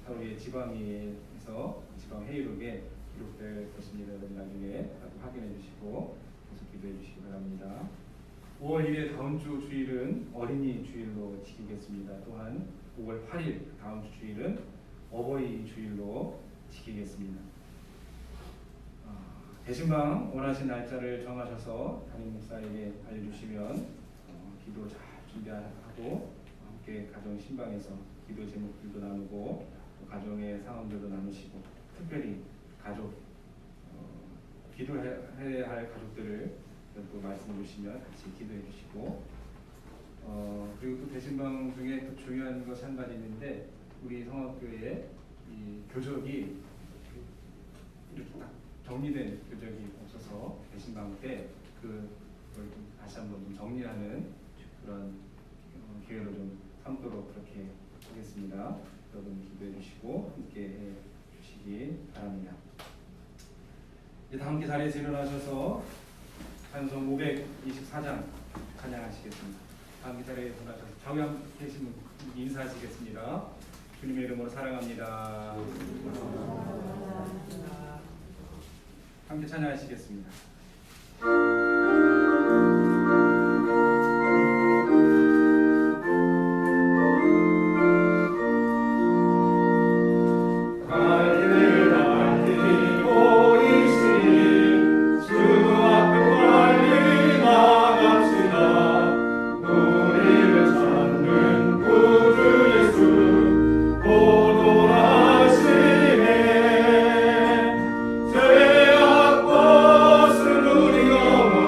하루에 지방에서 지방 회의록에 기록될 것입니다. 여러분 나중에 확인해 주시고 계속 기도해 주시기 바랍니다. 5월 1일 다음 주 주일은 어린이 주일로 지키겠습니다. 또한 5월 8일 다음 주 주일은 어버이 주일로 지키겠습니다. 대신방 원하신 날짜를 정하셔서 담임 목사에게 알려주시면 기도 잘 준비하고 함께 가정 신방에서 기도 제목들도 나누고 또 가정의 상황들도 나누시고 특별히 가족 기도해야 할 가족들을 또 말씀해 주시면 같이 기도해 주시고 그리고 또 대신방 중에 또 중요한 것이 한 가지 있는데 우리 성악교회에 이 교적이 이렇게 딱 정리된 교적이 없어서 대신방 때 그걸 좀 다시 한번 좀 정리하는 그런 기회로 좀 삼도록 그렇게 하겠습니다. 여러분 기도해 주시고 함께 해 주시기 바랍니다. 이제 다 함께 자리에서 일어나셔서 찬송 524장 찬양하시겠습니다. 다음 기자리에 일어나셔서 좌우에 계신 분 인사하시겠습니다. 주님의 이름으로 사랑합니다. 함께 찬양하시겠습니다. 죄악 벗은 우리 영혼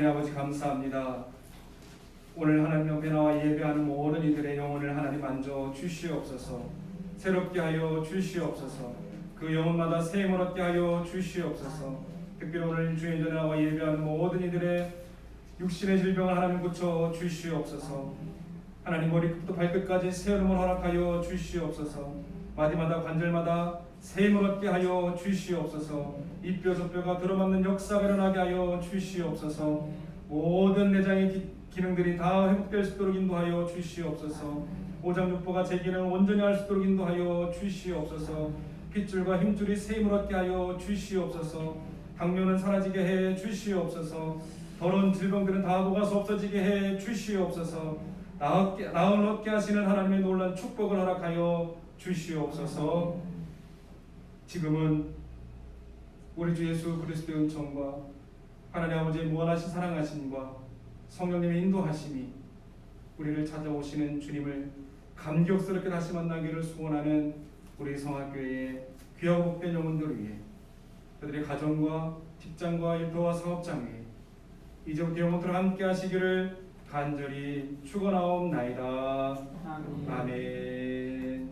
하나님 아버지 감사합니다. 오늘 하나님 옆에 나와 예배하는 모든 이들의 영혼을 하나님 만져 주시옵소서. 새롭게 하여 주시옵소서. 그 영혼마다 새 힘을 얻게 하여 주시옵소서. 특별히 오늘 주인 전에 나와 예배하는 모든 이들의 육신의 질병을 하나님 고쳐 주시옵소서. 하나님 머리끝부터 발끝까지 새 흐름을 허락하여 주시옵소서. 마디마다 관절마다 새 힘을 얻게 하여 주시옵소서. 이 뼈 저 뼈가 들어맞는 역사가 일어나게 하여 주시옵소서. 모든 내장의 기능들이 다 회복될 수 있도록 인도하여 주시옵소서. 오장육부가 제 기능을 온전히 할 수 있도록 인도하여 주시옵소서. 핏줄과 힘줄이 새 힘을 얻게 하여 주시옵소서. 당뇨는 사라지게 해 주시옵소서. 더러운 질병들은 다 녹아서 없어지게 해 주시옵소서. 나음을 얻게 하시는 하나님의 놀라운 축복을 허락하여 주시옵소서. 지금은 우리 주 예수 그리스도의 은총과 하나님 아버지의 무한하신 사랑하심과 성령님의 인도하심이 우리를 찾아오시는 주님을 감격스럽게 다시 만나기를 소원하는 우리 성학교의 귀하고 복된 영혼들을 위해 그들의 가정과 직장과 일터와 사업장 위에 이제부터 영원토록 함께 하시기를 간절히 축원하옵나이다. 아멘.